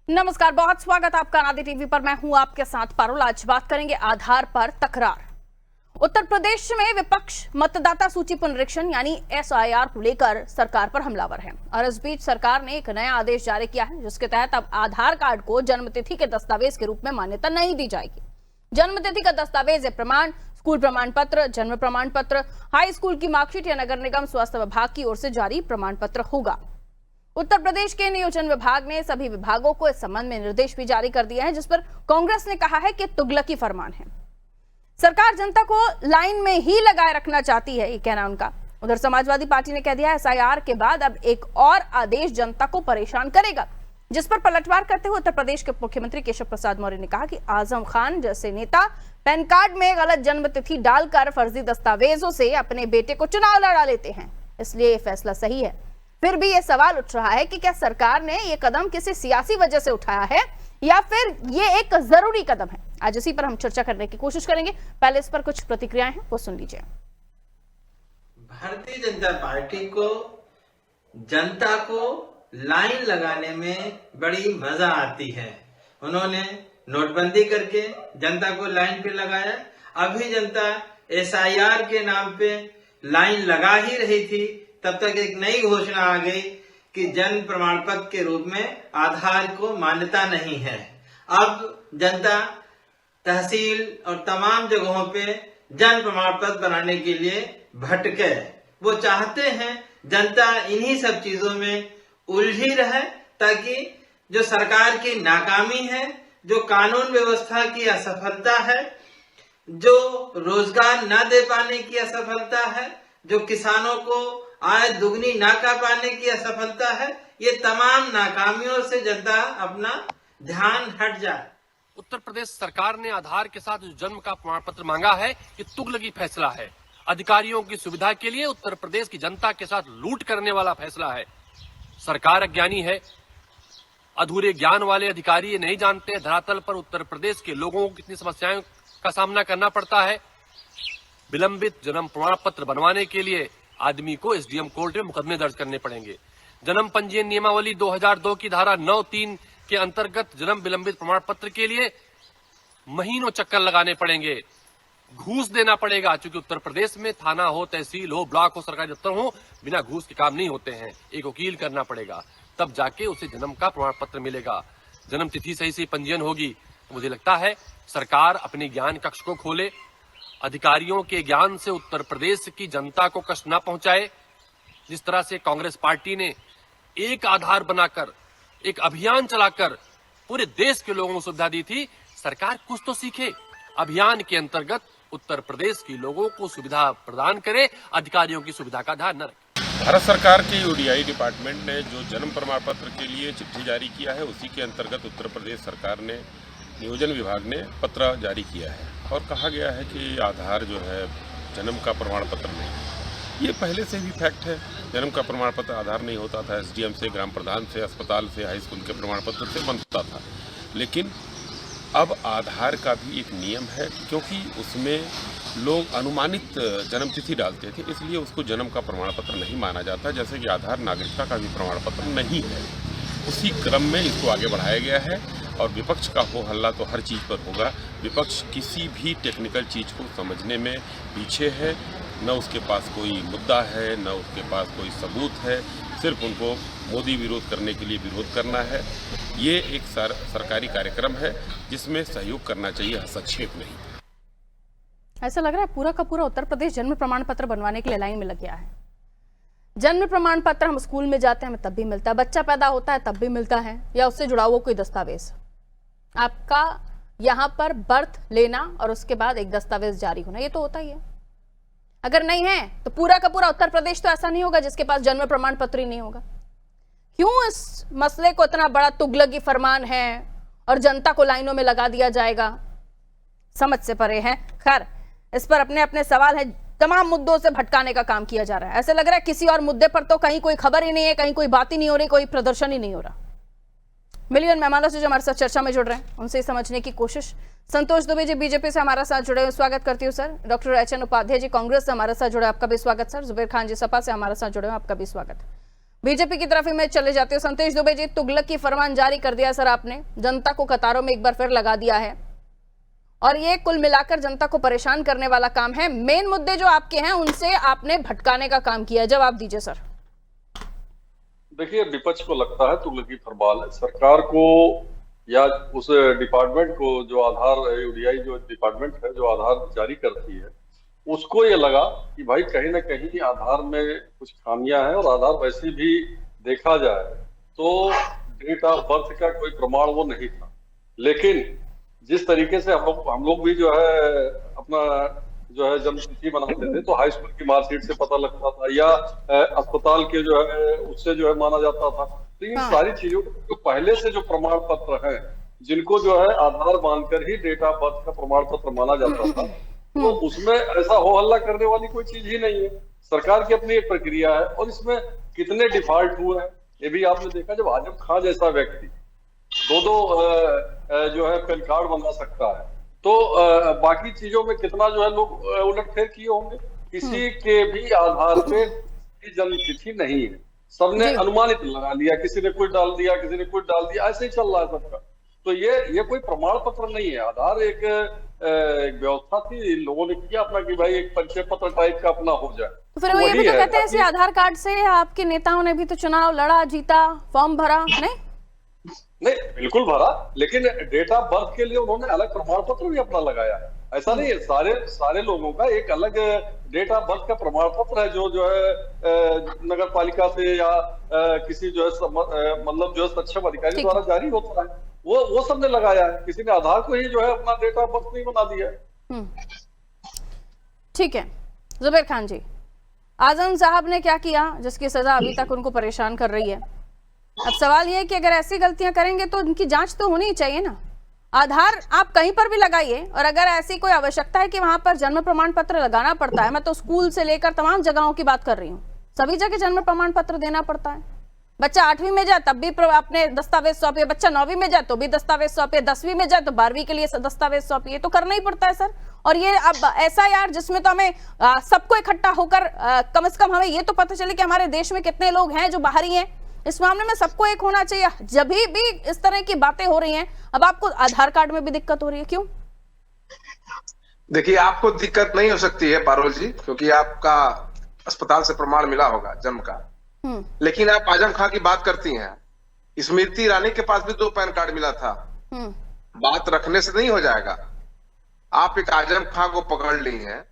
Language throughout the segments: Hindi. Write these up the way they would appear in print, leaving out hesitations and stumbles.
नमस्कार, बहुत स्वागत आपका आदि टीवी पर। मैं हूं आपके साथ पारुल। आज बात करेंगे आधार पर तकरार। उत्तर प्रदेश में विपक्ष मतदाता सूची पुनरीक्षण यानी SIR को लेकर सरकार पर हमलावर है और इस बीच सरकार ने एक नया आदेश जारी किया है जिसके तहत अब आधार कार्ड को जन्मतिथि के दस्तावेज के रूप में मान्यता नहीं दी जाएगी। जन्मतिथि का दस्तावेज प्रमाण स्कूल प्रमाण पत्र, जन्म प्रमाण पत्र, हाई स्कूल की मार्कशीट या नगर निगम स्वास्थ्य विभाग की ओर से जारी प्रमाण पत्र होगा। उत्तर प्रदेश के नियोजन विभाग ने सभी विभागों को इस संबंध में निर्देश भी जारी कर दिया है, जिस पर कांग्रेस ने कहा है कि तुगलकी फरमान है। सरकार जनता को लाइन में ही लगाए रखना चाहती है, ये कहना उनका। उधर समाजवादी पार्टी ने कह दिया है SIR के बाद अब एक और आदेश जनता को परेशान करेगा, जिस पर पलटवार करते हुए उत्तर प्रदेश के मुख्यमंत्री केशव प्रसाद मौर्य ने कहा कि आजम खान जैसे नेता पैन कार्ड में गलत जन्मतिथि डालकर फर्जी दस्तावेजों से अपने बेटे को चुनाव लड़ा लेते हैं, इसलिए ये फैसला सही है। फिर भी ये सवाल उठ रहा है कि क्या सरकार ने ये कदम किसी सियासी वजह से उठाया है या फिर ये एक जरूरी कदम है। आज इसी पर हम चर्चा करने की कोशिश करेंगे। पहले इस पर कुछ प्रतिक्रियाएं हैं, वो सुन लीजिए। भारतीय जनता पार्टी को जनता को लाइन लगाने में बड़ी मजा आती है। उन्होंने नोटबंदी करके जनता को लाइन पे लगाया। अभी जनता SIR के नाम पे लाइन लगा ही रही थी, तब तक एक नई घोषणा आ गई कि जन्म प्रमाण पत्र के रूप में आधार को मान्यता नहीं है। अब जनता तहसील और तमाम जगहों पे जन्म प्रमाण पत्र बनाने के लिए भटके। वो चाहते हैं जनता इन्हीं सब चीजों में उलझी रहे, ताकि जो सरकार की नाकामी है, जो कानून व्यवस्था की असफलता है, जो रोजगार न दे पाने की असफलता है, जो किसानों को आय दुगनी ना कर पाने की असफलता है, ये तमाम नाकामियों से जनता अपना ध्यान हट जाए। उत्तर प्रदेश सरकार ने आधार के साथ जो जन्म का प्रमाण पत्र मांगा है, ये तुगलकी फैसला है। अधिकारियों की सुविधा के लिए उत्तर प्रदेश की जनता के साथ लूट करने वाला फैसला है। सरकार अज्ञानी है, अधूरे ज्ञान वाले अधिकारी ये नहीं जानते धरातल पर उत्तर प्रदेश के लोगों को कितनी समस्याओं का सामना करना पड़ता है। विलंबित जन्म प्रमाण पत्र बनवाने के लिए आदमी को SDM कोर्ट में मुकदमे दर्ज करने पड़ेंगे। जन्म पंजीयन नियमावली 2002 की धारा 9(3) के अंतर्गत जन्म विलंबित प्रमाण पत्र के लिए महीनों चक्कर लगाने पड़ेंगे, घूस देना पड़ेगा। क्योंकि उत्तर प्रदेश में थाना हो, तहसील हो, ब्लॉक हो, सरकारी दफ्तर हो, बिना घूस के काम नहीं होते हैं। एक वकील करना पड़ेगा, तब जाके उसे जन्म का प्रमाण पत्र मिलेगा। जन्म तिथि सही से पंजीयन होगी। तो मुझे लगता है सरकार अपने ज्ञान कक्ष को खोले, अधिकारियों के ज्ञान से उत्तर प्रदेश की जनता को कष्ट न पहुंचाए। जिस तरह से कांग्रेस पार्टी ने एक आधार बनाकर एक अभियान चलाकर पूरे देश के लोगों को सुविधा दी थी, सरकार कुछ तो सीखे। अभियान के अंतर्गत उत्तर प्रदेश के लोगों को सुविधा प्रदान करे, अधिकारियों की सुविधा का ध्यान न रखे। भारत सरकार के ODI डिपार्टमेंट ने जो जन्म प्रमाण पत्र के लिए चिट्ठी जारी किया है, उसी के अंतर्गत उत्तर प्रदेश सरकार ने नियोजन विभाग ने पत्र जारी किया है और कहा गया है कि आधार जो है जन्म का प्रमाण पत्र नहीं है। ये पहले से भी फैक्ट है। जन्म का प्रमाण पत्र आधार नहीं होता था, SDM से, ग्राम प्रधान से, अस्पताल से, हाई स्कूल के प्रमाण पत्र से बनता था। लेकिन अब आधार का भी एक नियम है, क्योंकि उसमें लोग अनुमानित जन्मतिथि डालते थे, इसलिए उसको जन्म का प्रमाण पत्र नहीं माना जाता। जैसे कि आधार नागरिकता का भी प्रमाण पत्र नहीं है, उसी क्रम में इसको आगे बढ़ाया गया है। और विपक्ष का हो हल्ला तो हर चीज़ पर होगा। विपक्ष किसी भी टेक्निकल चीज़ को समझने में पीछे है, न उसके पास कोई मुद्दा है, न उसके पास कोई सबूत है। सिर्फ उनको मोदी विरोध करने के लिए विरोध करना है। ये एक सरकारी कार्यक्रम है जिसमें सहयोग करना चाहिए, हस्तक्षेप नहीं। ऐसा लग रहा है पूरा का पूरा उत्तर प्रदेश जन्म प्रमाण पत्र बनवाने के लिए लाइन में लग गया है। जन्म प्रमाण पत्र हम स्कूल में जाते हैं, हमें तब भी मिलता है, बच्चा पैदा होता है तब भी मिलता है, या उससे जुड़ा हुआ कोई दस्तावेज। आपका यहां पर बर्थ लेना और उसके बाद एक दस्तावेज जारी होना, ये तो होता ही है। अगर नहीं है तो पूरा का पूरा उत्तर प्रदेश तो ऐसा नहीं होगा जिसके पास जन्म प्रमाण पत्र ही नहीं होगा। क्यों इस मसले को इतना बड़ा तुगलकी फरमान है और जनता को लाइनों में लगा दिया जाएगा, समझ से परे है। खैर, इस पर अपने अपने सवाल है। तमाम मुद्दों से भटकाने का काम किया जा रहा है। ऐसे लग रहा है किसी और मुद्दे पर तो कहीं कोई खबर ही नहीं है, कहीं कोई बात ही नहीं हो रही, कोई प्रदर्शन ही नहीं हो रहा। मिलियन मेहमानों से जो हमारे साथ चर्चा में जुड़ रहे हैं, उनसे समझने की कोशिश। संतोष दुबे जी बीजेपी से हमारे साथ जुड़े हुए, स्वागत करती हूँ sir. Doctor HN Upadhyay ji Congress से हमारे साथ जुड़े, आपका भी स्वागत सर। जुबेर खान जी सपा से हमारे साथ जुड़े हुए, आपका भी स्वागत। बीजेपी की तरफ ही मैं चले जाती हूँ। संतोष दुबे जी, तुगलक की फरमान जारी कर दिया सर आपने, जनता को कतारों में एक बार फिर लगा दिया है और ये कुल मिलाकर जनता को परेशान करने वाला काम है। मेन मुद्दे जो आपके हैं उनसे आपने भटकाने का काम किया, जवाब दीजिए सर। देखिए, विपक्ष को लगता है तुगलकी फरमान है। सरकार को या उस डिपार्टमेंट को जो आधार यूडीआई जो डिपार्टमेंट है जो आधार जारी करती है, उसको ये लगा कि भाई कहीं ना कहीं आधार में कुछ खामियां हैं और आधार वैसे भी देखा जाए तो डेट ऑफ बर्थ का कोई प्रमाण वो नहीं था। लेकिन जिस तरीके से हम लोग भी जो है अपना जो है जन्म तिथि बनाते थे तो हाई स्कूल की मार्कशीट से पता लगता था या अस्पताल के जो है उससे जो है माना जाता था। तो इन सारी चीजों को पहले से जो प्रमाण पत्र है जिनको जो है आधार मानकर ही डेट ऑफ बर्थ का प्रमाण पत्र माना जाता था, तो उसमें ऐसा हो हल्ला करने वाली कोई चीज ही नहीं है। सरकार की अपनी एक प्रक्रिया है और इसमें कितने डिफॉल्ट हुए हैं ये भी आपने देखा। जब आजम खां जैसा व्यक्ति दो जो है पैन कार्ड बना सकता है तो बाकी चीजों में कितना जो है लोग उलटफेर किए होंगे। किसी के भी आधार पे जन्म तिथि नहीं है, सबने अनुमानित लगा लिया, किसी ने कुछ डाल दिया, किसी ने कुछ डाल दिया, ऐसे ही चल रहा है सबका। तो ये कोई प्रमाण पत्र नहीं है। आधार एक व्यवस्था थी, लोगों ने किया अपना कि भाई एक परिचय पत्र टाइप का अपना हो जाए। तो फिर वो ये भी तो कहते हैं इसी आधार कार्ड से आपके नेताओं ने भी तो चुनाव लड़ा, जीता, फॉर्म भरा, नहीं बिल्कुल भरा, लेकिन डेट ऑफ बर्थ के लिए उन्होंने अलग प्रमाण पत्र भी अपना लगाया है। ऐसा नहीं है, सारे लोगों का एक अलग डेट ऑफ बर्थ का प्रमाण पत्र है जो है नगर पालिका से या किसी जो है मतलब जो है सक्षम अधिकारी द्वारा जारी होता है, वो सबने लगाया है। किसी ने आधार को ही जो है अपना डेट ऑफ बर्थ नहीं बना दिया है। ठीक है जुबैर खान जी, आजम साहब ने क्या किया जिसकी सजा अभी तक उनको परेशान कर रही है? अब सवाल ये है कि अगर ऐसी गलतियां करेंगे तो उनकी जांच तो होनी ही चाहिए ना। आधार आप कहीं पर भी लगाइए, और अगर ऐसी कोई आवश्यकता है कि वहां पर जन्म प्रमाण पत्र लगाना पड़ता है, मैं तो स्कूल से लेकर तमाम जगहों की बात कर रही हूँ, सभी जगह जन्म प्रमाण पत्र देना पड़ता है। बच्चा 8वीं में जाए तब भी अपने दस्तावेज सौंपिए, बच्चा 9वीं में जाए तो भी दस्तावेज सौंपिए, 10वीं में जाए तो 12वीं के लिए दस्तावेज सौंपिए, तो करना ही पड़ता है सर। और ये अब ऐसा यार जिसमें तो हमें सबको इकट्ठा होकर कम से कम हमें ये तो पता चले कि हमारे देश में कितने लोग हैं जो बाहरी हैं, इस मामले में सबको एक होना चाहिए। जब भी इस तरह की बातें हो रही हैं, अब आपको आधार कार्ड में भी दिक्कत हो रही है, क्यों? देखिए, आपको दिक्कत नहीं हो सकती है पारुल जी, क्योंकि आपका अस्पताल से प्रमाण मिला होगा जन्म का। लेकिन आप आजम खां की बात करती हैं, स्मृति ईरानी के पास भी 2 पैन कार्ड मिला था। बात रखने से नहीं हो जाएगा। आप एक आजम खां को पकड़ ली हैं,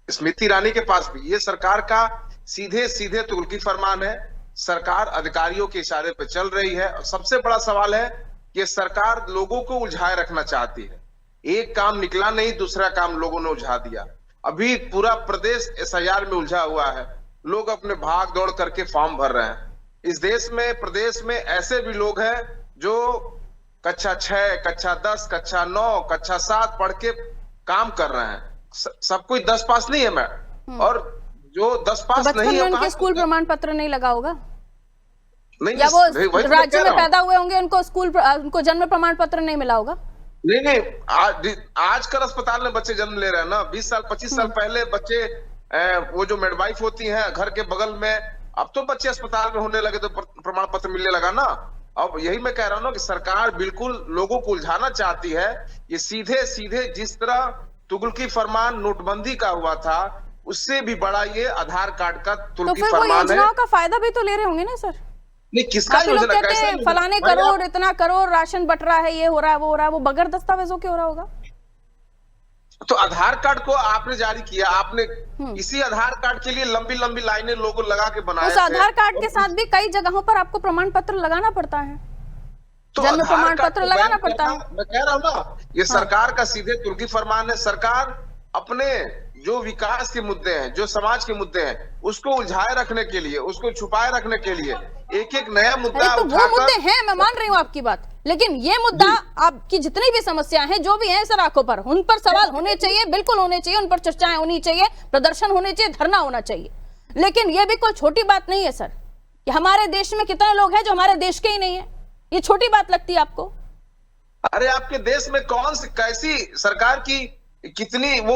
स्मृति ईरानी के पास भी। ये सरकार का सीधे सीधे तुगलकी फरमान है। सरकार अधिकारियों के इशारे पर चल रही है। और सबसे बड़ा सवाल है कि सरकार लोगों को उलझाए रखना चाहती है। एक काम निकला नहीं, दूसरा काम लोगों ने उलझा दिया। अभी पूरा प्रदेश एसआईआर में उलझा हुआ है। लोग अपने भाग दौड़ करके फॉर्म भर रहे हैं। इस देश में, प्रदेश में ऐसे भी लोग हैं जो कक्षा 6, कक्षा 10, कक्षा 9, कक्षा 7 पढ़ के काम कर रहे हैं। सब कोई 10 पास नहीं है मैम, और जो 10 पास नहीं है उनके स्कूल प्रमाण पत्र नहीं लगा होगा, नहीं, या वो राज्य में पैदा हुए होंगे, उनको जन्म प्रमाण पत्र नहीं मिला होगा। नहीं, आजकल अस्पताल में बच्चे जन्म ले रहे हैं ना। 20 साल 25 साल पहले बच्चे वो जो मिडवाइफ होती हैं घर के बगल में, अब तो बच्चे अस्पताल में होने लगे तो प्रमाण पत्र मिलने लगा ना। अब यही मैं कह रहा हूं ना कि सरकार बिल्कुल लोगों को उलझाना चाहती है। ये सीधे सीधे जिस तरह तुगलकी फरमान नोटबंदी का हुआ था, उससे भी बड़ा ये आधार कार्ड का तुगलकी फरमान है। योजनाओं का फायदा भी तो ले रहे होंगे ना सर? नहीं, किसका लोग कहते हैं फलाने करोड़, इतना करोड़ राशन बट रहा है, ये हो रहा है, वो हो रहा है, वो बगैर दस्तावेजों के हो रहा होगा। तो आधार कार्ड को आपने जारी किया, आपने इसी आधार कार्ड के लिए लंबी लंबी लाइनें लोगों लगा के बनाए। उस आधार कार्ड के साथ भी कई जगहों पर आपको प्रमाण पत्र लगाना पड़ता है, तो जन्म प्रमाण पत्र लगाना पड़ता है। मैं कह रहा हूँ ना, ये सरकार का सीधे तुगलकी फरमान है। सरकार अपने जो विकास के मुद्दे हैं, जो समाज के मुद्दे हैं, उसको उलझाए रखने के लिए, उसको छुपाए रखने के लिए एक एक नया मुद्दा तो वो मुद्दे हैं, मैं मान रही हूँ आपकी बात, लेकिन ये मुद्दा आपकी जितनी भी समस्याएं हैं, जो भी हैं सर आंखों पर, उन पर सवाल होने चाहिए, बिल्कुल होने चाहिए, उन पर चर्चाएं होनी चाहिए, प्रदर्शन होने चाहिए, धरना होना चाहिए। लेकिन ये भी कोई छोटी बात नहीं है सर कि हमारे देश में कितने लोग हैं जो हमारे देश के ही नहीं है, ये छोटी बात लगती है आपको? अरे आपके देश में कौन सी कैसी सरकार की कितनी वो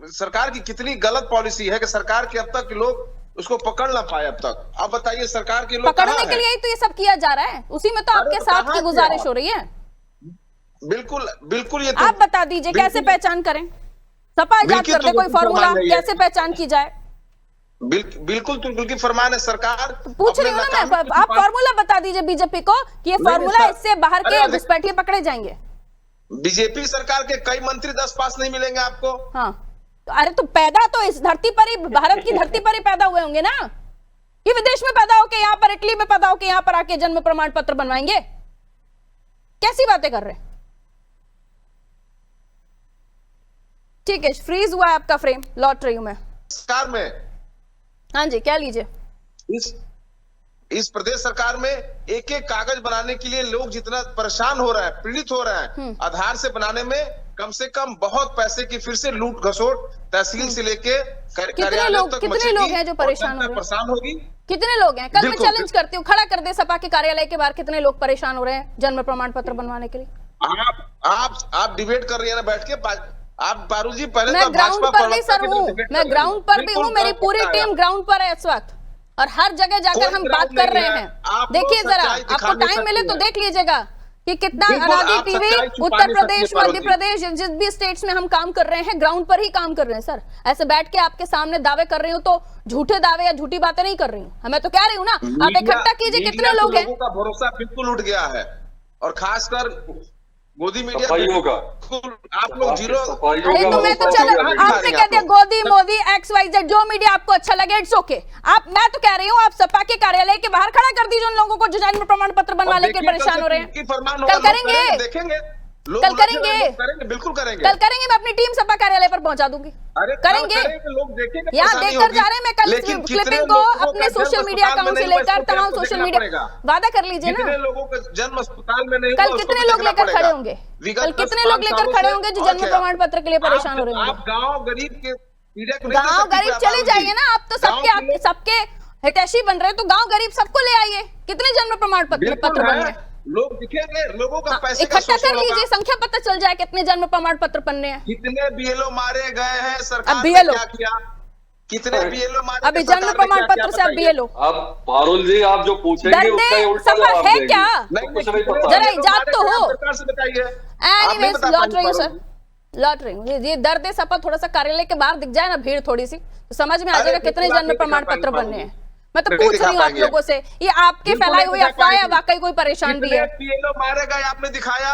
सरकार की कितनी गलत पॉलिसी है कि सरकार के अब तक लोग उसको पकड़ ना पाए अब तक। अब बताइए सरकार के लोग पकड़ने कहाँ के हैं? लिए ही तो ये सब किया जा रहा है, उसी में तो आपके तो साथ कहाँ की थे गुजारिश आप? हो रही है। बिल्कुल बिल्कुल, ये तो आप बता दीजिए कैसे बिल्कुल- पहचान करें, सपा इजाद बिल्कुल कर दे तो कोई फॉर्मूला, फरमान नहीं है। कैसे पहचान की जाए। बिल्कुल तुर्क की फरमान है सरकार। पूछ रही हूँ ना मैं, आप फॉर्मूला बता दीजिए बीजेपी को कि ये नहीं, फॉर्मूला सर। इससे बाहर के अरे, घुसपैठिए पकड़े जाएंगे। बीजेपी सरकार के कई मंत्री 10 पास नहीं मिलेंगे आपको। हाँ तो अरे तो पैदा तो इस धरती पर ही, भारत की धरती पर ही पैदा हुए होंगे ना, कि विदेश में पैदा होके यहाँ पर, इटली में पैदा होके यहाँ पर आके जन्म प्रमाण पत्र बनवाएंगे? कैसी बातें कर रहे हैं? ठीक है, फ्रीज हुआ है आपका फ्रेम, लौट रही हूं मैं। सरकार में हाँ जी, क्या लीजिए। इस प्रदेश सरकार में एक एक कागज बनाने के लिए लोग जितना परेशान हो रहे हैं, पीड़ित हो रहे हैं, आधार से बनाने में कम से कम बहुत पैसे की फिर से लूट घसोट तहसील से लेके कार्यालय तक कितने लोग हैं जो परेशान हो रहे हैं? परेशान होगी। कितने लोग हैं? कल मैं बिल्कुल। चैलेंज करती हूँ, खड़ा कर दे सपा के कार्यालय के बाहर कितने लोग परेशान हो रहे हैं जन्म प्रमाण पत्र बनवाने के लिए। आप डिबेट कर रही है ना बैठ के, आप पारुल जी पहले मैं तो ग्राउंड भाजपा पर भी प्रवक्ता सर के हूँ, लिए डिबेट मैं कर रही ग्राउंड पर भी बिल्कुल हूँ, मेरी पूरी कर टीम ग्राउंड पर है इस वक्त, और हर जगह जाकर हम बात कर रहे हैं। देखिए जरा, आपको टाइम मिले तो देख लीजिएगा कि कितना अनादि टीवी, उत्तर प्रदेश, मध्य प्रदेश, जिस भी स्टेट्स में हम काम कर रहे हैं, ग्राउंड पर ही काम कर रहे हैं सर। ऐसे बैठ के आपके सामने दावे कर रही हूँ तो झूठे दावे या झूठी बातें नहीं कर रही हूँ, मैं तो कह रही हूँ ना, आप इकट्ठा कीजिए कितने लोग हैं। लोगों का भरोसा बिल्कुल उठ गया है, और खासकर मोदी मीडिया सफाइयों का आप लोग जीरो। अरे तो मैं तो चलो, आपने कह दिया गोदी मोदी XYZ, जो मीडिया आपको अच्छा लगे, इट्स ओके। आप, मैं तो कह रही हूँ आप सपा के कार्यालय के बाहर खड़ा कर दीजिए उन लोगों को जो जन्म प्रमाण पत्र बनवाने के परेशान हो रहे हैं। कल करेंगे, देखेंगे, कल करेंगे, बिल्कुल करेंगे, कल करेंगे। मैं अपनी टीम सपा कार्यालय पर पहुंचा दूंगी, करेंगे। लोग देखेंगे, यहाँ देखकर जा रहे हैं। मैं कल क्लिपिंग को अपने सोशल मीडिया अकाउंट से लेकर तमाम सोशल मीडिया, वादा कर लीजिए ना, कितने लोगों का जन्म अस्पताल में नहीं, कल कितने लोग लेकर खड़े होंगे, कल कितने लोग लेकर खड़े होंगे जो जन्म प्रमाण पत्र के लिए परेशान हो रहे होंगे। आप गाँव गरीब के गाँव गरीब चले जाइए ना, आप तो सबके हितैषी बन रहे हैं, तो गाँव गरीब सबको ले आइए। कितने जन्म प्रमाण पत्र बन रहे हैं? लोग दिखेंगे, लोगों का पैसे का इकट्ठा कर शोषण लीजिए, होगा। संख्या पता चल जाए कितने जन्म प्रमाण पत्र बनने हैं। कितने बीएलओ मारे गए हैं, सरकार अब ने BLO क्या किया? कितने बीएलओ मारे अभी गए, जन्म सरकार ने प्रमाण क्या किया? पत्र से अब BLO आप पारुल जी, आप जो पूछेंगे डरते उसका उल्टा सफा जवाब है देंगे। क्या? कुछ नहीं पता। जरा इजाद तो हो। सरकार से बताइए। आप नहीं एनीवेज, बता लौट रही हूँ पाएंगे, सर, लौट रही हूँ। ये दर्द है सपा, थोड़ा सा कार्यालय के बाहर दिख जाए ना भीड़ थोड़ी सी, तो समझ में आ अरे जाएगा कितने बिल्कुल आप जन्म नहीं प्रमाण दिखा पत्र पाएंगे, बनने हैं। मैं तो नहीं पूछ दिखा रही हूँ आप पाएंगे। लोगों से, ये आपके बिल्कुल फैलाई नहीं हुई दिखा अफवाह है, पाएंगे। वाकई कोई परेशान भी है? बीएलओ मारे गए आपने दिखाया?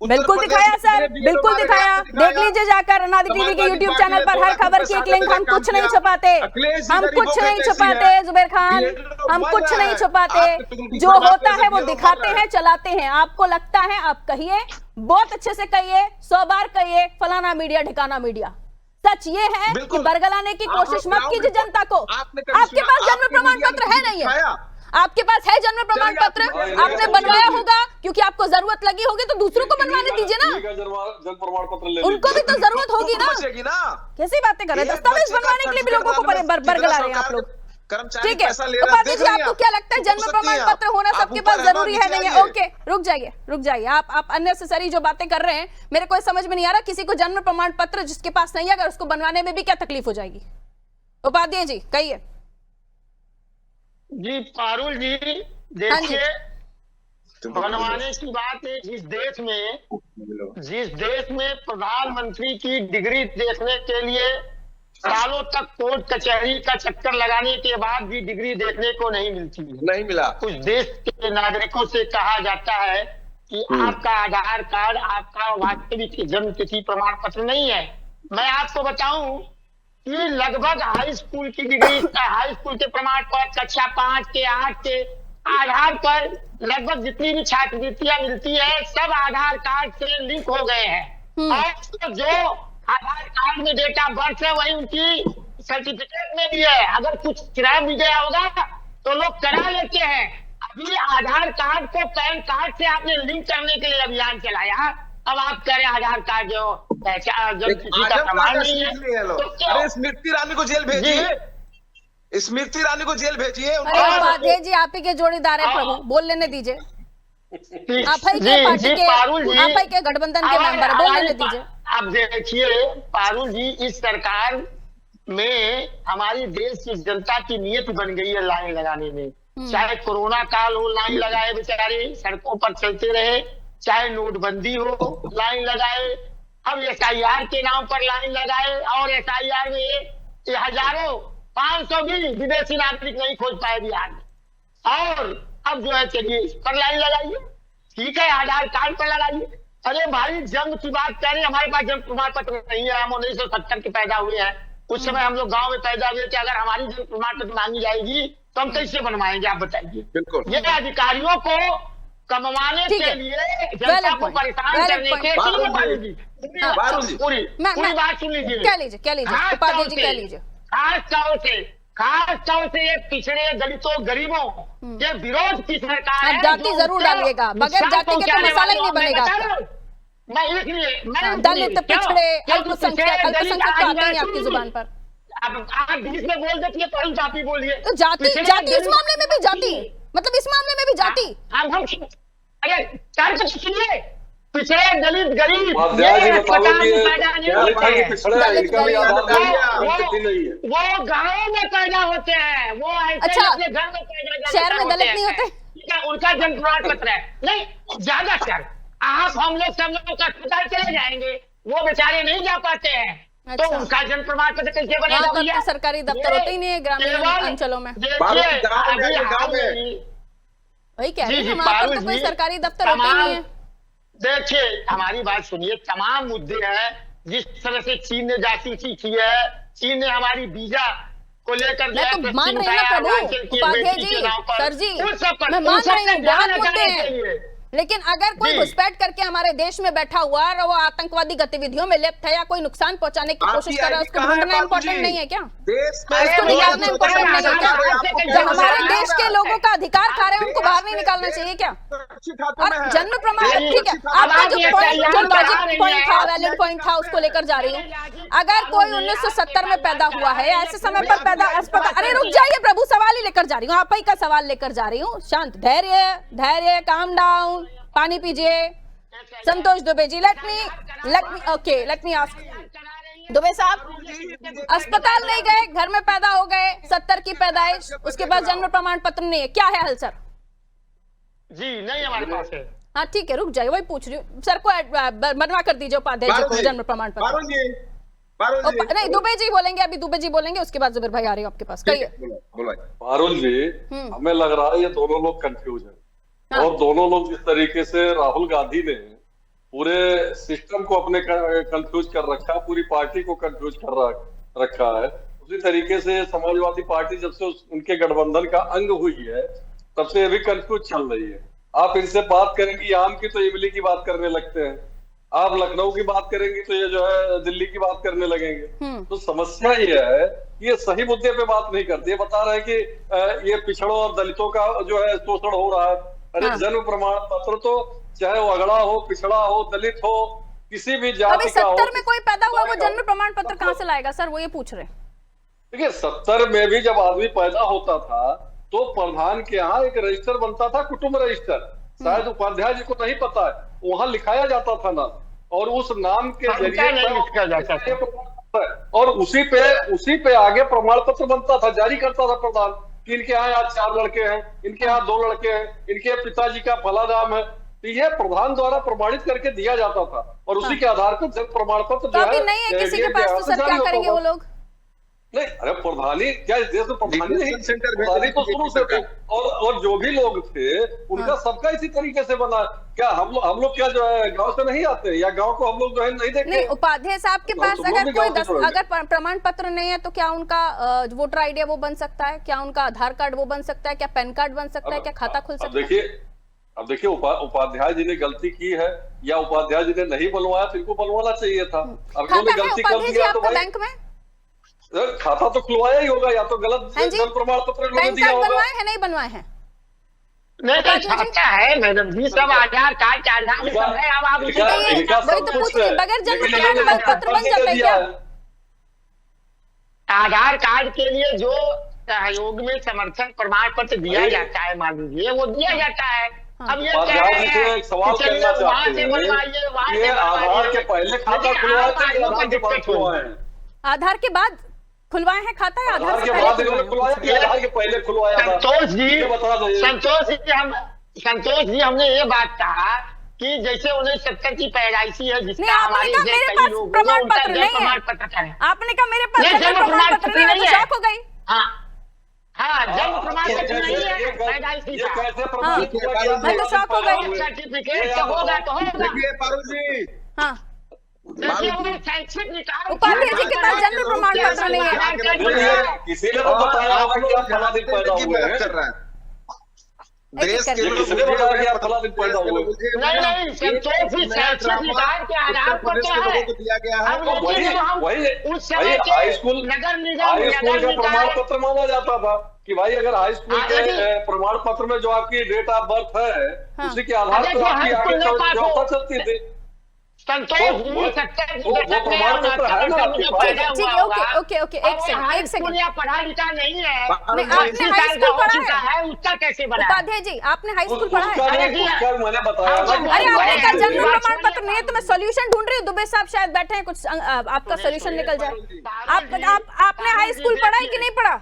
बिल्कुल दिखाया सर, बिल्कुल दिखाया। देख लीजिए जाकर अनादि टीवी के YouTube चैनल पर हर खबर की एक लिंक। हम कुछ नहीं छुपाते, हम कुछ नहीं छुपाते जुबैर खान, हम कुछ नहीं छुपाते। जो होता है वो दिखाते हैं, चलाते हैं। आपको लगता है आप कहिए, बहुत अच्छे से कहिए, 100 बार कहिए, फलाना मीडिया ढिकाना मीडिया। सच ये है कि बरगलाने की कोशिश मत कीजिए जनता को। आपके पास जन्म प्रमाण पत्र है नहीं है? आपके पास है जन्म प्रमाण पत्र? आपने बनवाया होगा क्योंकि आपको जरूरत लगी होगी, तो दूसरों को बनवाने दीजिए ना, जन्म प्रमाण पत्र ले उनको भी तो जरूरत होगी ना। कैसी बातें कर रहे हैं? दस्तावेज बनवाने के लिए भी लोगों को बरगला रहे हैं आप लोग। ठीक है, उपाध्याय जी, आपको क्या लगता है जन्म प्रमाण पत्र होना सबके पास जरूरी है नहीं है? ओके, रुक जाइए। आप अननेसेसरी जो बातें कर रहे हैं, मेरे को समझ में नहीं आ रहा। किसी को जन्म प्रमाण पत्र जिसके पास नहीं है, अगर उसको बनवाने में भी क्या तकलीफ हो जाएगी? उपाध्याय जी कहिए। जी पारुल जी, देखिए, बनवाने की बात है। जिस देश में प्रधानमंत्री की डिग्री देखने के लिए सालों तक कोर्ट कचहरी का चक्कर लगाने के बाद भी डिग्री देखने को नहीं मिलती है, नहीं मिला। कुछ देश के नागरिकों से कहा जाता है कि आपका आधार कार्ड आपका वास्तविक जन्म तिथि प्रमाण पत्र नहीं है। मैं आपको बताऊं कि लगभग हाई स्कूल की डिग्री, हाई स्कूल के प्रमाण पत्र, कक्षा 5 के 8 के आधार पर लगभग जितनी भी छात्रवृत्तियां मिलती है सब आधार कार्ड से लिंक हो गए हैं। और तो जो आधार कार्ड में डेट ऑफ बर्थ है वही उनकी सर्टिफिकेट में भी है। अगर कुछ किराया भी गया होगा तो लोग करा लेते हैं। अभी आधार कार्ड को पैन कार्ड से आपने लिंक करने के लिए अभियान चलाया, अब आप कह रहे हैं आधार कार्ड जो पहचान जो किसी का प्रमाण नहीं है, तो क्या? अरे स्मृति ईरानी को जेल भेजिए, स्मृति ईरानी को जेल भेजिए। अरे उपाध्याय जी, आप ही के जोड़ीदार है प्रभु, बोल लेने दीजिए। आप ही के पार्टी के, आप ही के गठबंधन के मेंबर, बोल लेने दीजिए। अब देखिए पारुल जी, इस सरकार में हमारी देश की जनता की नीयत बन गई है लाइन लगाने में। चाहे कोरोना काल हो, लाइन लगाए बेचारे, सड़कों पर चलते रहे, चाहे नोटबंदी हो लाइन लगाए, अब SIR के नाम पर लाइन लगाए, और SIR में ये हजारों 500 भी विदेशी नागरिक नहीं खोज पाए बिहार में, और अब जो है चलिए इस पर लाइन लगाइए, ठीक है आधार कार्ड पर लगाइए। अरे भाई जन्म की बात करें, हमारे पास जन्म प्रमाण पत्र नहीं है, हम 1970 के पैदा हुए हैं, उस समय हम लोग गांव में पैदा हुए थे, अगर हमारी जन्म प्रमाण पत्र मांगी जाएगी तो हम कैसे बनवाएंगे आप बताइए। बिल्कुल। ये अधिकारियों को कमवाने के लिए, जनता को परेशान करने के पूरी बात सुन लीजिए, क्या लीजिए उपाध्याय जी, क्या लीजिए। खास तौर से ये पिछड़े दलितों गरीबों के विरोध की सरकार है। जाति जरूर डालिएगा, बगैर जाति के तो मसाला ही नहीं बनेगा। मैं इसलिए दलित, पिछड़े, अल्पसंख्यक तो आते ही आपकी जुबान पर। अब आप बीच में बोल देती है, परंतु आप ही बोलिए। तो जाति इस मामले में भी जाति, मतलब इस मामले में भी जाति। हम अरे चार तो सुनिए, पिछड़े दलित गरीब वो गाँव में पैदा होते हैं, वो ऐसे अपने घर में पैदा, शहर में दलित नहीं होते, उनका जन्म प्रमाण पत्र है नहीं ज्यादा सर। आप हम लोग सब लोग का अस्पताल चले जाएंगे, वो बेचारे नहीं जा पाते हैं, तो उनका जन्म प्रमाण पत्र कैसे बनेगा भैया? सरकारी दफ्तर होते ही नहीं है ग्रामीण अंचलों में। वही कह रही है, हमारे पास तो कोई सरकारी दफ्तर होते ही नहीं है। देखिए हमारी बात सुनिए, तमाम मुद्दे हैं, जिस तरह से चीन ने जासूसी की है, चीन ने हमारी वीजा को लेकर मैं तो मान रही हूँ प्रभु उपाध्याय जी, सर जी मैं मान रही हूँ, बहुत मुद्दे हैं, लेकिन अगर कोई घुसपैठ करके हमारे देश में बैठा हुआ है और वो आतंकवादी गतिविधियों में लिप्त है या कोई नुकसान पहुंचाने की कोशिश कर रहा है, उसको ढूंढना इम्पोर्टेंट नहीं है क्या? उसको निकालना इम्पोर्टेंट नहीं है क्या? जो हमारे देश के लोगों का अधिकार खा रहे हैं उनको बाहर नहीं निकालना चाहिए क्या? और जन्म प्रमाण, ठीक है, आपका जो लॉजिक पॉइंट था, वैलिड पॉइंट था, उसको लेकर जा रही हूँ। अगर कोई 1970 में पैदा हुआ है, ऐसे समय पर पैदा, अरे रुक जाइए प्रभु, सवाल ही लेकर जा रही हूँ, आप ही का सवाल लेकर जा रही हूँ। शांत, धैर्य, काम डाउन, पानी पीजिए। संतोष Dubey ji, let me ask Dubey साहब, अस्पताल नहीं गए, घर में पैदा हो गए, 70 की पैदाइश, उसके बाद जन्म प्रमाण पत्र नहीं है, क्या है हल सर? जी नहीं हमारे पास है। हाँ ठीक है, रुक जाइए, वही पूछ रही हूँ, सर को बनवा कर दीजिए उपाध्याय जी को जन्म प्रमाण पत्र। नहीं दुबे जी बोलेंगे, अभी दुबे जी बोलेंगे, उसके बाद जुबेर भाई आ रहे हो आपके पास, कहिए। पारुल जी, हमें लग रहा है ये दोनों लोग कंफ्यूज हैं, और दोनों लोग जिस तरीके से राहुल गांधी ने पूरे सिस्टम को अपने कंफ्यूज कर रखा, पूरी पार्टी को कंफ्यूज कर रखा है, उसी तरीके से समाजवादी पार्टी जब से उनके गठबंधन का अंग हुई है तब से भी कंफ्यूज चल रही है। आप इनसे बात करेंगी आम की तो इमली की बात करने लगते हैं, आप लखनऊ की बात करेंगी तो ये जो है दिल्ली की बात करने लगेंगे। तो समस्या ये है कि ये सही मुद्दे पे बात नहीं करती है। बता रहे हैं कि ये पिछड़ों और दलितों का जो है शोषण हो रहा है। अरे जन्म प्रमाण पत्र तो चाहे वो अगड़ा हो, पिछड़ा हो, दलित हो, किसी भी जाति का हो, 70 में कोई पैदा हुआ वो जन्म प्रमाण पत्र कहाँ से लाएगा सर, वो ये पूछ रहे हैं। देखिए 70 में भी जब आदमी पैदा होता था तो प्रधान के यहाँ एक रजिस्टर बनता था, कुटुंब रजिस्टर, शायद उपाध्याय जी को नहीं पता है, वहां लिखाया जाता था नाम, और उस नाम के जरिए और उसी पे आगे प्रमाण पत्र बनता था, जारी करता था प्रधान कि इनके यहाँ आज 4 लड़के हैं, इनके यहाँ 2 लड़के हैं, इनके पिताजी का फला नाम है, तो ये प्रधान द्वारा प्रमाणित करके दिया जाता था, और उसी के आधार पर जब प्रमाण पत्र जो है नहीं है किसी के पास, तो सर क्या करेंगे वो लोग? नहीं, अरे प्रधानी क्या इस देश में प्रधानी नहीं, प्रधानी तो शुरू से थे, और जो भी लोग थे उनका सबका इसी तरीके से बना। क्या हम लोग क्या जो है गांव से नहीं आते, या गांव को हम लोग जो है नहीं देखते? नहीं, उपाध्याय साहब के पास अगर कोई अगर प्रमाण पत्र नहीं है तो क्या उनका वोटर आईडी है वो बन सकता है, क्या उनका आधार कार्ड वो बन सकता है, क्या पैन कार्ड बन सकता है, क्या खाता खुल सकता है? अब देखिए उपाध्याय जी ने गलती की है या उपाध्याय जी ने नहीं बनवाया तो इनको बनवाना चाहिए था। अब उन्होंने गलती कर दिया तो बैंक में खाता तो खुलवाया ही होगा, या तो गलत जन्म प्रमाण पत्र दिया होगा। बनवाए हैं नहीं बनवाए हैं? नहीं खाता है मैडम जी, सब आधार कार्ड के आधार सब है। अब आप बगैर जन्म प्रमाण पत्र बन जाता है क्या? आधार कार्ड के लिए जो सहयोग में समर्थन प्रमाण पत्र दिया जाता है, मान लीजिए वो दिया जाता है। अब ये एक सवाल करना चाहते हैं, आधार के पहले खाता खुलवाया, आधार के बाद खुलवाए हैं खाता है आधार के बाद इन्होंने खुलवाया कि आधार के पहले खुलवाया था? संतोष जी हमने ये बात कहा कि जैसे 1970 की पैदाइशी है नहीं, जिसका आपने हमारे कहा देश मेरे कई पास लोगों ने प्रमाण उनका पत्र नहीं है। प्रमाण पत्र है। आपने कहा मेरे पास नहीं, जन्म प्रमाण पत्र नहीं है, तो शॉक हो गई। हाँ हाँ, जन्म प्रमाण पत्र नहीं है पैदाइशी ये का। कैसे प्रमाणित हुआ कि आप मैं तो शॉक हो गई। सर्टिफिकेट तो होगा तो होगा। देखिए पारुल जी, हाँ, देखिए वो शैक्षिक निकाल उपाध्याय जी के पास जन्म प्रमाण पत्र नहीं है। आधार कार्ड बनाया। किसी ने तो बताया होगा कि आप फला दिन पैदा की हुए मदद हैं। कर रहा है देश के ये लोग किसने बताया कि आप फला दिन पैदा हुए? नहीं, संतोष जी शैक्षिक निकाल के आधार पर तो है। लोगों को दिया गया है। अब वही लेकिन हम वही उस समय के हाई स्कूल नगर निगम हाई स्कूल नगर का प्रमाण निकाय पत्र माना जाता था कि भाई अगर हाई स्कूल हाँ, के लेकिन- प्रमाण पत्र में जो आपकी डेट ऑफ बर्थ है हाँ। उसी के आधार देखिए, पर आपकी हाई स्कूल आगे में पास व्यवस्था हो। चलती थी। संतोष जी वो 70 वो प्रमाण पत्र है ना आपके पास? ठीक है, ओके, एक सेकंड। या पढ़ा लिखा नहीं है। नहीं, आपने हाई स्कूल पढ़ा है? उसका कैसे बना? उपाध्याय जी, आपने हाई स्कूल पढ़ा है? उसका मैंने बताया ना कि अरे आपने कहा जन्म नहीं, प्रमाण पत्र नहीं है, तो मैं सॉल्यूशन ढूंढ रही हूँ। दुबे साहब शायद बैठे हैं, कुछ आपका सॉल्यूशन निकल जाए। आपने हाई स्कूल पढ़ा है कि नहीं पढ़ा?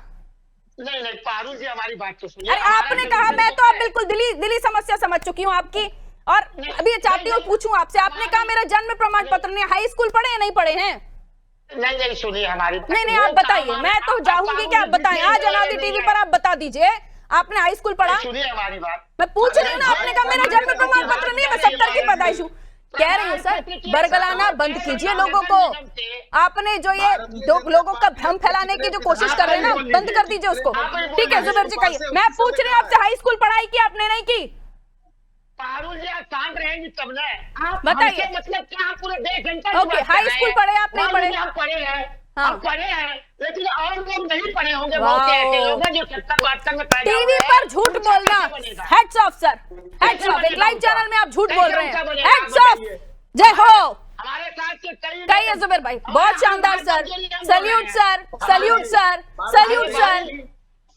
नहीं पारुल जी हमारी बात तो सुनिए। अरे आपने कहा, मैं तो अब बिल्कुल दिली समस्या समझ चुकी हूँ आपकी, और अभी चाहती हूँ पूछूं आपसे। आपने कहा मेरा जन्म प्रमाण पत्र नहीं। हाई स्कूल पढ़े या नहीं पढ़े हैं? नहीं सुनिए हमारी बात। नहीं, आप बताइए, मैं तो चाहूंगी कि आप बताएं। आज अनादि टीवी पर आप बता दीजिए, आपने हाई स्कूल पढ़ा? सुनिए हमारी बात। मैं पूछ रही हूँ ना, आपने कहा मेरा जन्म प्रमाण पत्र नहीं है, मैं 70 की पैदाइश हूँ। कह रही हूँ सर, बरगलाना बंद कीजिए लोगों को। आपने जो ये लोगों का भ्रम फैलाने की जो कोशिश कर रहे हैं ना, बंद कर दीजिए उसको। ठीक है जुबेर जी, कहिए। मैं पूछ रही हूँ आपसे, हाई स्कूल पढ़ाई की आपने नहीं की? पारुल जी आप शांत रहेंगी तब ना। आप बताइए। हमसे मतलब क्या आप पूरे 1.5 घंटा ओके, हाई स्कूल पढ़े आप नहीं पढ़े? हम पढ़े हैं, हाँ। हम पढ़े हैं, लेकिन और लोग नहीं पढ़े होंगे। वाह। बहुत से ऐसे लोग हैं जो 70-72 में पैदा टीवी हुए हैं। पर झूठ उनका बोलना, कैसे बनेगा? Heads of sir, heads of. एक लाइव चैनल में आप झूठ बोल रहे कैसे हैं। बनेगा? हेड्स ऑफ, बताइए। जय हो। हमारे साथ के कई कहिए जुबेर भाई, बहुत शानदार sir, salute sir, salute sir, salute sir.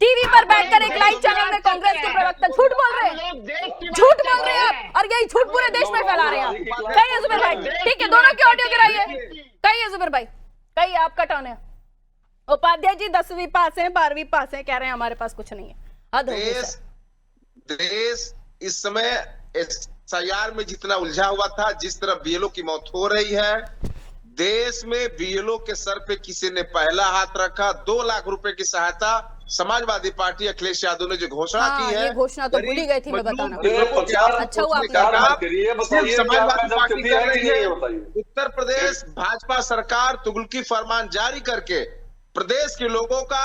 TV पर बैठकर एक लाइव चैनल में कांग्रेस के प्रवक्ता झूठ बोल रहे हैं, झूठ बोल रहे हैं आप, और यही झूठ पूरे देश में फैला रहे हैं आप। कहिए जुबेर भाई, ठीक है, दोनों की ऑडियो गिराइए। कहिए जुबेर भाई, कहिए, आपका टर्न है। उपाध्याय जी 10वीं पास हैं, 12वीं पास हैं, कह रहे हैं हमारे पास कुछ नहीं है। हद हो गई सर। देश इस समय SIR में जितना उलझा हुआ था, जिस तरह BLO की मौत हो रही है, देश में BLO के सर पे किसी ने पहला हाथ रखा। 2 लाख रुपए की सहायता समाजवादी पार्टी अखिलेश यादव ने जो घोषणा हाँ, की है, ये घोषणा तो भूल ही गई थी मैं बताना। अच्छा हुआ आपने आपने कहा, करिए, बताइए सिर्फ कि आपका समाजवादी जब पार्टी छुट्टी कर है कि रही नहीं है। है, बताइए। उत्तर प्रदेश भाजपा सरकार तुगलकी फरमान जारी करके प्रदेश के लोगों का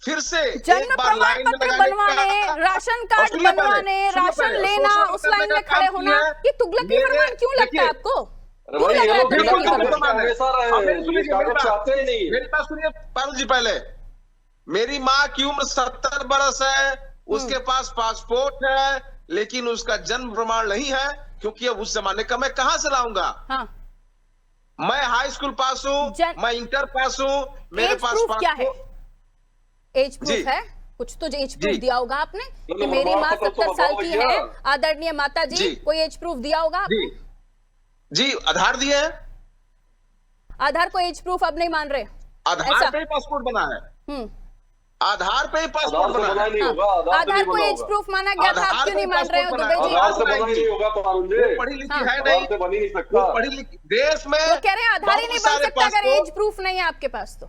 फिर से जन्म एक बार प्रमाण लाइन में पत्र लगाने बनवाने, का- राशन कार्ड सुनिए पहले, बनवाने, सुनिए राशन पहले, लेना, सोशल उस लाइन मीडिया में का खड़े काम होना, किया है। ये तुगलकी मेरे- फरमान क्यों लगता है देखिए, आपको? अरे क्यों भाई लग ये रहा है लोग तुगलकी बिल्कुल फरमान? बिल्कुल हमेशा रहे हैं, मेरी सुनिए, ये कागज मेरी बात- चाहते ही नहीं। मेरी बात सुनिए पारुल जी। पहले मेरी माँ की उम्र 70 बरस है, उसके पास पासपोर्ट है, लेकिन उसका जन्म प्रमाण नहीं है, क्योंकि अब उस जमाने का मैं कहां से लाऊंगा? हाँ, मैं हाई स्कूल पास हूँ, मैं इंटर पास हूँ, मेरे एज पास प्रूफ क्या है? पासपोर्ट- एज प्रूफ जी। है? कुछ तो एज प्रूफ जी। दिया होगा आपने कि मतलब मेरी माँ प्रमाण पत्र 70 साल तो की बताओ है, भैया। आदरणीय माता जी, जी। कोई एज प्रूफ दिया होगा आपने? जी आधार दिए हैं, आधार को एज प्रूफ अब नहीं मान रहे? आधार ऐसा? पे ही पासपोर्ट बना है, हम्म, आधार पे ही आधार पासपोर्ट से बना बना है। ही नहीं होगा, आधार से आधार नहीं को बना एज होगा। प्रूफ माना गया था, आप आधार क्यों नहीं पे मान रहे हो पासपोर्ट दुबे जी? बना है। आधार से बना ही नहीं होगा पारुल जी, वो पढ़ी लिखी है आधार नहीं, से बन ही नहीं वो सकता। पढ़ी लिखी देश में वो कह रहे हैं आधार ही नहीं बहुत बन सारे सकता अगर पासपोर्ट- एज प्रूफ नहीं है आपके पास तो।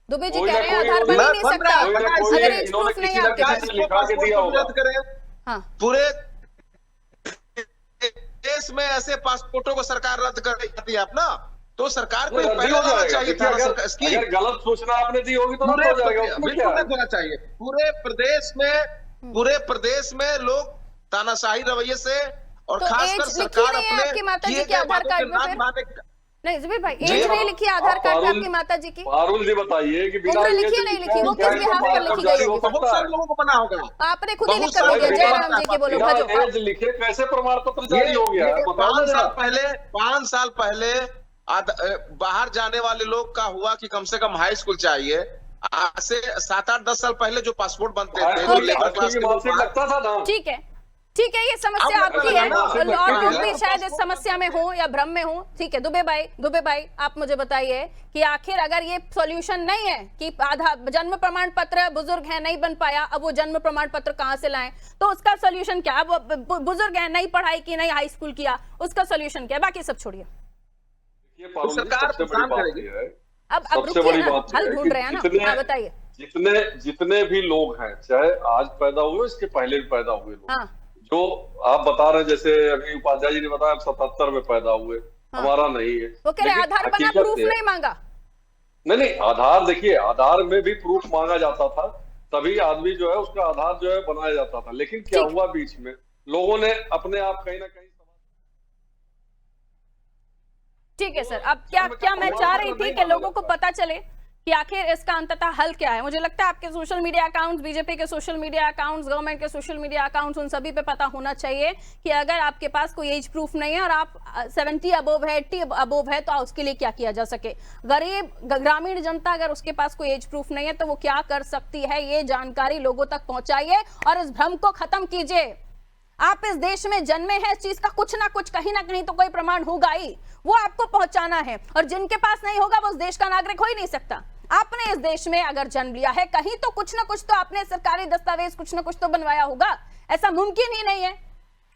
दुबे जी कोई कह ना रहे हैं कोई आधार बन ही नहीं बन सकता रहा है, कोई ना बना कोई अगर इसलिए एज इन्होंने प्रूफ नहीं किसी है ना आपके किसी पास। से लिखा के दिया होगा। रद्द करें। हाँ, पूरे देश में ऐसे पासपोर्टों को सरकार रद्द कर रही है अपना, तो सरकार को रद्द ही पहले हो लाना जाएगा, चाहिए क्योंकि था अगर स्कीम। अगर गलत सूचना आपने दी होगी तो रद्द हो जाएगा, उसमें क्या बिल्कुल है? नहीं होना चाहिए। पूरे प्रदेश में लोग तानाशाही रवैये से और तो खासकर एज लिखी सरकार नहीं है अपने आपकी माता जी किए के गए आधार वादों कार्ड के में ना फिर? निभाने- नहीं जुबेर भाई, जी, एज नहीं लिखी है आधार कार्ड में आपकी माता जी की? पारुल जी बताइए कि बिना उम्र एज लिखी है नहीं लिखी, वो क्या किस बिहाफ पर लिखी जारी गई हो होगी? बहुत सकता सारे है? लोगों को बना होगा। आपने खुद ही बहुत लिख कर सारे भेजा, बिना जयराम जी के बोलो बिना भजो। एज लिखे कैसे प्रमाण पत्र जारी हो गया? ये बताओ 5 जरा। साल पहले बाहर जाने वाले लोग का हुआ कि कम से कम हाई स्कूल चाहिए। आज से 7-8-10 साल पहले जो पासपोर्ट बनते थे, जो हाई लेबर स्कूल क्लास की के लोग मार्कशीट बाहर- लगता था ना, ठीक है, ठीक है, ये समस्या आपकी है और लोग भी शायद इस समस्या में हो या भ्रम में हो। ठीक है, दुबे भाई आप मुझे बताइए कि आखिर अगर ये सॉल्यूशन नहीं है कि आधार जन्म प्रमाण पत्र बुजुर्ग है नहीं बन पाया, अब वो जन्म प्रमाण पत्र कहां से लाएं, तो उसका सॉल्यूशन क्या? अब बुजुर्ग है, नहीं पढ़ाई की, नहीं हाई स्कूल किया, उसका सॉल्यूशन क्या? बाकी सब छोड़िए, सरकार सबसे बड़ी बात ये है, अब सबसे रुकिए बड़ी ना, बात हल है ढूंढ रहे हैं ना, हाँ बताइए। जितने भी लोग हैं, चाहे आज पैदा हुए, इसके पहले भी पैदा हुए लोग, हाँ जो आप बता रहे हैं, जैसे अभी उपाध्याय जी ने बताया 77 में पैदा हुए, हमारा नहीं है। वो कह रहे आधार बना, प्रूफ नहीं मांगा। नहीं, आधार देखिए, आधार में भी प्रूफ मांगा जाता था, तभी आदमी जो है उसका आधार जो है बनाया जाता था। लेकिन क्या हुआ बीच में, लोगों ने अपने आप कहीं ना कहीं। ठीक है सर, अब क्या मैं चाह रही थी कि लोगों को पता चले कि आखिर इसका अंततः हल क्या है। मुझे लगता है आपके सोशल मीडिया अकाउंट्स, बीजेपी के सोशल मीडिया अकाउंट्स, गवर्नमेंट के सोशल मीडिया अकाउंट्स, उन सभी पे पता होना चाहिए कि अगर आपके पास कोई एज प्रूफ नहीं है और आप 70 अबोव है, 80 अबोव है, तो उसके लिए क्या किया जा सके। गरीब ग्रामीण जनता अगर उसके पास कोई एज प्रूफ नहीं है तो वो क्या कर सकती है, ये जानकारी लोगों तक पहुंचाइए और इस भ्रम को खत्म कीजिए। आप इस देश में जन्मे हैं, इस चीज का कुछ ना कुछ कहीं ना कहीं तो कोई प्रमाण होगा ही, वो आपको पहुंचाना है। और जिनके पास नहीं होगा वो उस देश का नागरिक हो ही नहीं सकता। आपने इस देश में अगर जन्म लिया है, कहीं तो कुछ ना कुछ तो आपने सरकारी दस्तावेज कुछ ना कुछ तो बनवाया होगा, ऐसा मुमकिन ही नहीं है।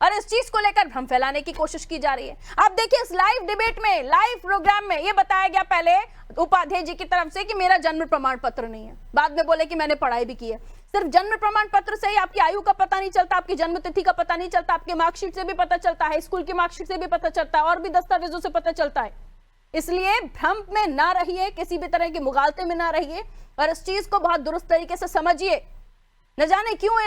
और इस चीज को लेकर भ्रम फैलाने की कोशिश की जा रही है। आप देखिए इस लाइव डिबेट में, लाइव प्रोग्राम में ये बताया गया पहले उपाध्याय जी की तरफ से कि मेरा जन्म प्रमाण पत्र नहीं है, बाद में बोले कि मैंने पढ़ाई भी की है। सिर्फ जन्म प्रमाण पत्र से ही आपकी आयु का पता नहीं चलता, आपकी जन्म तिथि का पता नहीं चलता, आपके मार्कशीट से भी पता चलता है, स्कूल की मार्कशीट से भी पता चलता है, और भी दस्तावेजों से पता चलता है। इसलिए भ्रम में ना रहिए, किसी भी तरह की मुगालते में ना रहिए और इस चीज को बहुत दुरुस्त तरीके से समझिए। न जाने क्यों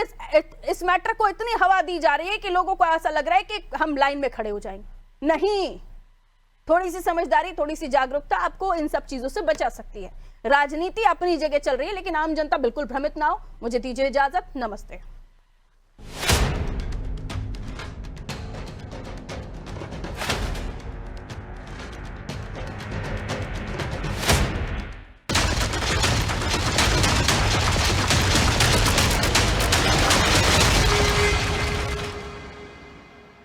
इस मैटर को इतनी हवा दी जा रही है कि लोगों को ऐसा लग रहा है कि हम लाइन में खड़े हो जाएंगे। नहीं, थोड़ी सी समझदारी, थोड़ी सी जागरूकता आपको इन सब चीजों से बचा सकती है। राजनीति अपनी जगह चल रही है, लेकिन आम जनता बिल्कुल भ्रमित ना हो। मुझे दीजिए इजाजत, नमस्ते।